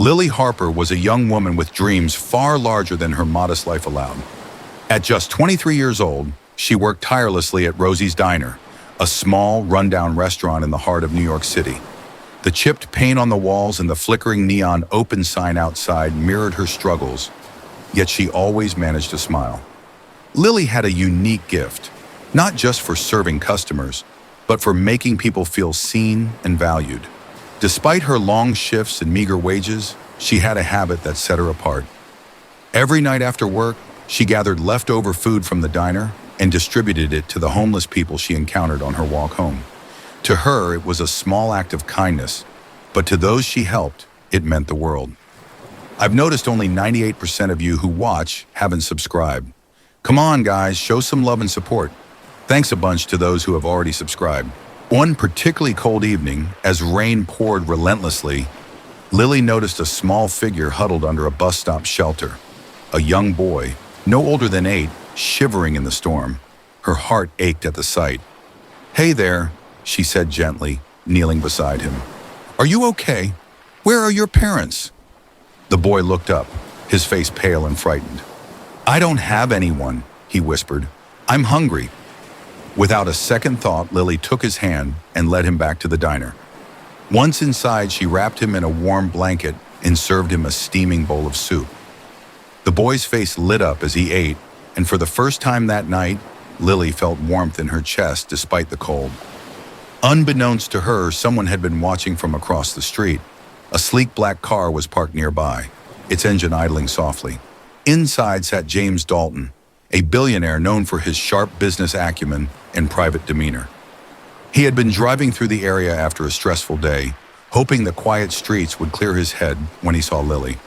Lily Harper was a young woman with dreams far larger than her modest life allowed. At just 23 years old, she worked tirelessly at Rosie's Diner, a small, rundown restaurant in the heart of New York City. The chipped paint on the walls and the flickering neon open sign outside mirrored her struggles, yet she always managed to smile. Lily had a unique gift, not just for serving customers, but for making people feel seen and valued. Despite her long shifts and meager wages, she had a habit that set her apart. Every night after work, she gathered leftover food from the diner and distributed it to the homeless people she encountered on her walk home. To her, it was a small act of kindness, but to those she helped, it meant the world. I've noticed only 98% of you who watch haven't subscribed. Come on, guys, show some love and support. Thanks a bunch to those who have already subscribed. One particularly cold evening, as rain poured relentlessly, Lily noticed a small figure huddled under a bus stop shelter. A young boy, no older than 8, shivering in the storm. Her heart ached at the sight. "Hey there," she said gently, kneeling beside him. "Are you okay? Where are your parents?" The boy looked up, his face pale and frightened. "I don't have anyone," he whispered. "I'm hungry." Without a second thought, Lily took his hand and led him back to the diner. Once inside, she wrapped him in a warm blanket and served him a steaming bowl of soup. The boy's face lit up as he ate, and for the first time that night, Lily felt warmth in her chest despite the cold. Unbeknownst to her, someone had been watching from across the street. A sleek black car was parked nearby, its engine idling softly. Inside sat James Dalton, a billionaire known for his sharp business acumen and private demeanor. He had been driving through the area after a stressful day, hoping the quiet streets would clear his head when he saw Lily.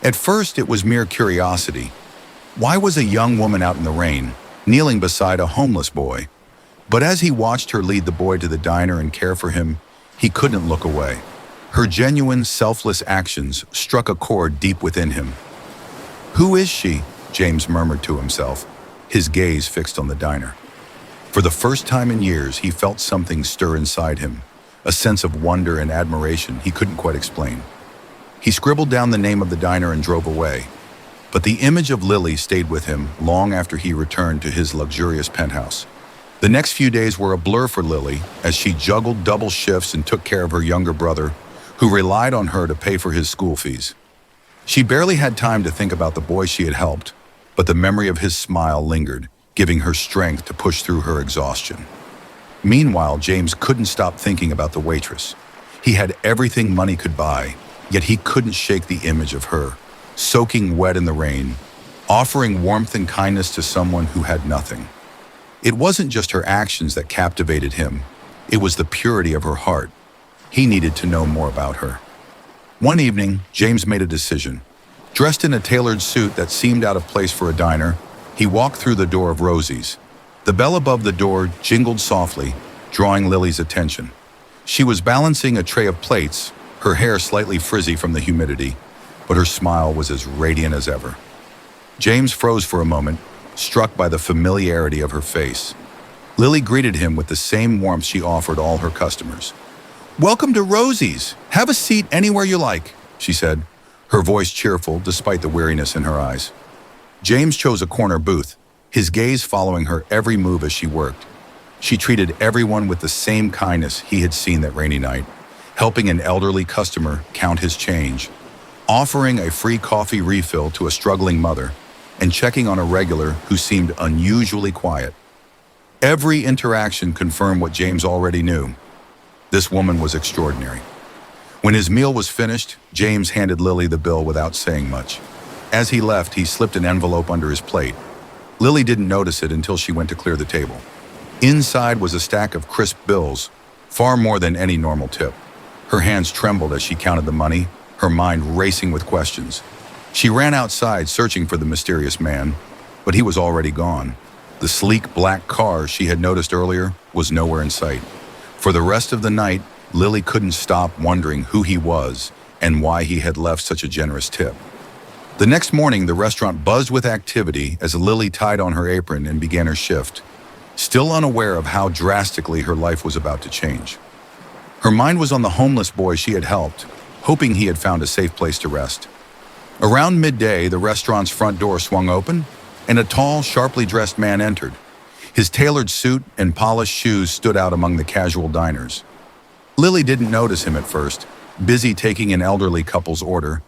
At first, it was mere curiosity. Why was a young woman out in the rain, kneeling beside a homeless boy? But as he watched her lead the boy to the diner and care for him, he couldn't look away. Her genuine, selfless actions struck a chord deep within him. "Who is she?" James murmured to himself, his gaze fixed on the diner. For the first time in years, he felt something stir inside him, a sense of wonder and admiration he couldn't quite explain. He scribbled down the name of the diner and drove away, but the image of Lily stayed with him long after he returned to his luxurious penthouse. The next few days were a blur for Lily as she juggled double shifts and took care of her younger brother, who relied on her to pay for his school fees. She barely had time to think about the boy she had helped, but the memory of his smile lingered, giving her strength to push through her exhaustion. Meanwhile, James couldn't stop thinking about the waitress. He had everything money could buy, yet he couldn't shake the image of her, soaking wet in the rain, offering warmth and kindness to someone who had nothing. It wasn't just her actions that captivated him, it was the purity of her heart. He needed to know more about her. One evening, James made a decision. Dressed in a tailored suit that seemed out of place for a diner, he walked through the door of Rosie's. The bell above the door jingled softly, drawing Lily's attention. She was balancing a tray of plates, her hair slightly frizzy from the humidity, but her smile was as radiant as ever. James froze for a moment, struck by the familiarity of her face. Lily greeted him with the same warmth she offered all her customers. "Welcome to Rosie's. Have a seat anywhere you like," she said, her voice cheerful despite the weariness in her eyes. James chose a corner booth, his gaze following her every move as she worked. She treated everyone with the same kindness he had seen that rainy night, helping an elderly customer count his change, offering a free coffee refill to a struggling mother, and checking on a regular who seemed unusually quiet. Every interaction confirmed what James already knew. This woman was extraordinary. When his meal was finished, James handed Lily the bill without saying much. As he left, he slipped an envelope under his plate. Lily didn't notice it until she went to clear the table. Inside was a stack of crisp bills, far more than any normal tip. Her hands trembled as she counted the money, her mind racing with questions. She ran outside searching for the mysterious man, but he was already gone. The sleek black car she had noticed earlier was nowhere in sight. For the rest of the night, Lily couldn't stop wondering who he was and why he had left such a generous tip. The next morning, the restaurant buzzed with activity as Lily tied on her apron and began her shift, still unaware of how drastically her life was about to change. Her mind was on the homeless boy she had helped, hoping he had found a safe place to rest. Around midday, the restaurant's front door swung open, and a tall, sharply dressed man entered. His tailored suit and polished shoes stood out among the casual diners. Lily didn't notice him at first, busy taking an elderly couple's order,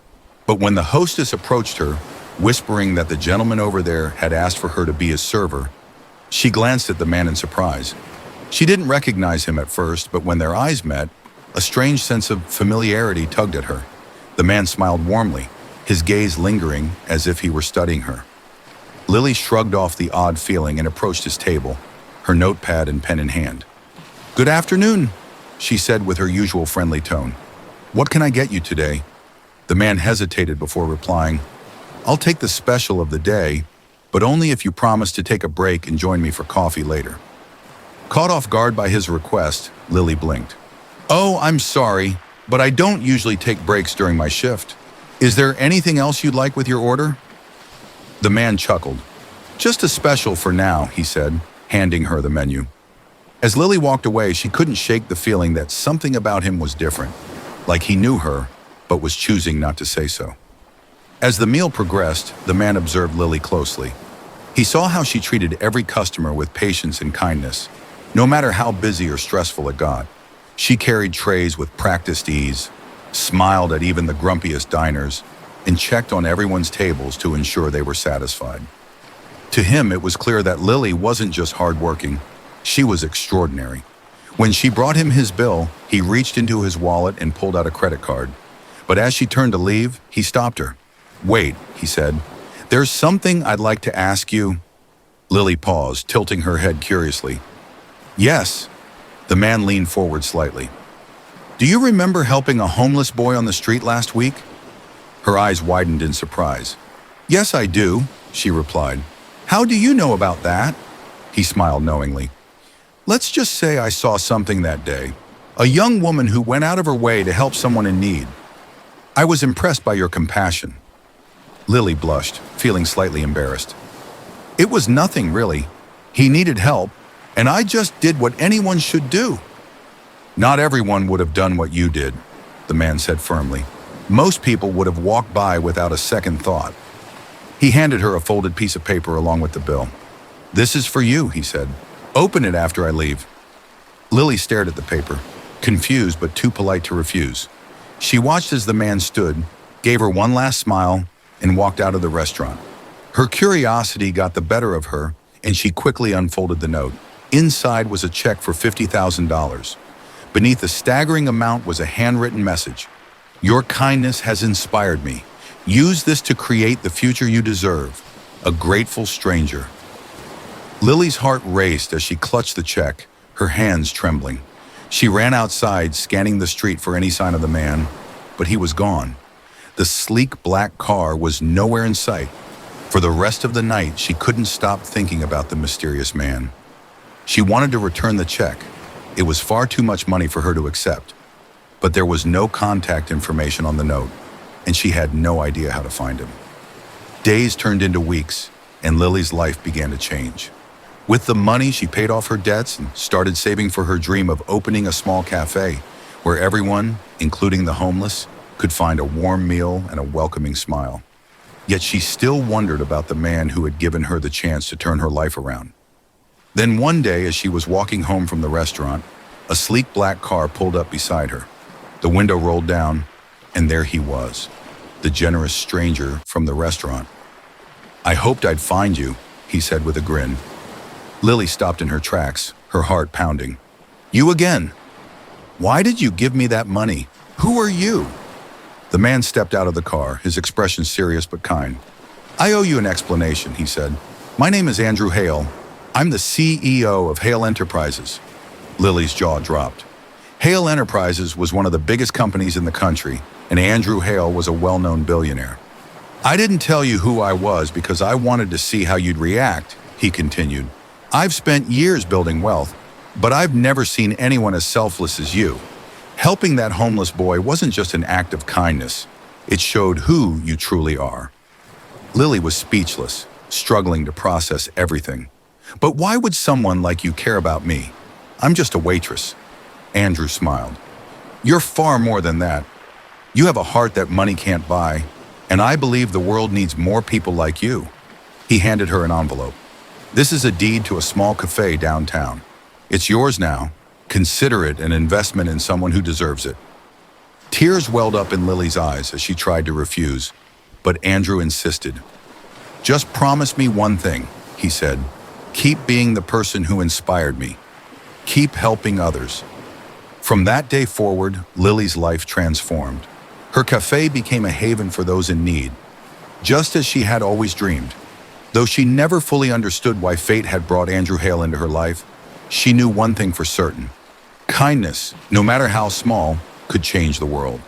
but when the hostess approached her, whispering that the gentleman over there had asked for her to be his server, she glanced at the man in surprise. She didn't recognize him at first, but when their eyes met, a strange sense of familiarity tugged at her. The man smiled warmly, his gaze lingering as if he were studying her. Lily shrugged off the odd feeling and approached his table, her notepad and pen in hand. "Good afternoon," she said with her usual friendly tone. "What can I get you today?" The man hesitated before replying, "I'll take the special of the day, but only if you promise to take a break and join me for coffee later." Caught off guard by his request, Lily blinked. "Oh, I'm sorry, but I don't usually take breaks during my shift. Is there anything else you'd like with your order?" The man chuckled. "Just a special for now," he said, handing her the menu. As Lily walked away, she couldn't shake the feeling that something about him was different, like he knew her, but was choosing not to say so. As the meal progressed, the man observed Lily closely. He saw how she treated every customer with patience and kindness, no matter how busy or stressful it got. She carried trays with practiced ease, smiled at even the grumpiest diners, and checked on everyone's tables to ensure they were satisfied. To him, it was clear that Lily wasn't just hardworking, she was extraordinary. When she brought him his bill, he reached into his wallet and pulled out a credit card. But as she turned to leave, he stopped her. "Wait," he said. "There's something I'd like to ask you." Lily paused, tilting her head curiously. "Yes." The man leaned forward slightly. "Do you remember helping a homeless boy on the street last week?" Her eyes widened in surprise. "Yes, I do," she replied. "How do you know about that?" He smiled knowingly. "Let's just say I saw something that day. A young woman who went out of her way to help someone in need. I was impressed by your compassion." Lily blushed, feeling slightly embarrassed. "It was nothing, really. He needed help, and I just did what anyone should do." "Not everyone would have done what you did," the man said firmly. "Most people would have walked by without a second thought." He handed her a folded piece of paper along with the bill. "This is for you," he said. "Open it after I leave." Lily stared at the paper, confused but too polite to refuse. She watched as the man stood, gave her one last smile, and walked out of the restaurant. Her curiosity got the better of her, and she quickly unfolded the note. Inside was a check for $50,000. Beneath the staggering amount was a handwritten message. "Your kindness has inspired me. Use this to create the future you deserve. A grateful stranger." Lily's heart raced as she clutched the check, her hands trembling. She ran outside, scanning the street for any sign of the man, but he was gone. The sleek black car was nowhere in sight. For the rest of the night, she couldn't stop thinking about the mysterious man. She wanted to return the check. It was far too much money for her to accept. But there was no contact information on the note, and she had no idea how to find him. Days turned into weeks, and Lily's life began to change. With the money, she paid off her debts and started saving for her dream of opening a small café where everyone, including the homeless, could find a warm meal and a welcoming smile. Yet she still wondered about the man who had given her the chance to turn her life around. Then one day, as she was walking home from the restaurant, a sleek black car pulled up beside her. The window rolled down, and there he was, the generous stranger from the restaurant. "I hoped I'd find you," he said with a grin. Lily stopped in her tracks, her heart pounding. "You again? Why did you give me that money? Who are you?" The man stepped out of the car, his expression serious but kind. "I owe you an explanation," he said. "My name is Andrew Hale. I'm the CEO of Hale Enterprises." Lily's jaw dropped. Hale Enterprises was one of the biggest companies in the country, and Andrew Hale was a well-known billionaire. "I didn't tell you who I was because I wanted to see how you'd react," he continued. "I've spent years building wealth, but I've never seen anyone as selfless as you. Helping that homeless boy wasn't just an act of kindness. It showed who you truly are." Lily was speechless, struggling to process everything. "But why would someone like you care about me? I'm just a waitress." Andrew smiled. "You're far more than that. You have a heart that money can't buy, and I believe the world needs more people like you." He handed her an envelope. "This is a deed to a small cafe downtown. It's yours now. Consider it an investment in someone who deserves it." Tears welled up in Lily's eyes as she tried to refuse, but Andrew insisted. "Just promise me one thing," he said. "Keep being the person who inspired me. Keep helping others." From that day forward, Lily's life transformed. Her cafe became a haven for those in need, just as she had always dreamed. Though she never fully understood why fate had brought Andrew Hale into her life, she knew one thing for certain. Kindness, no matter how small, could change the world.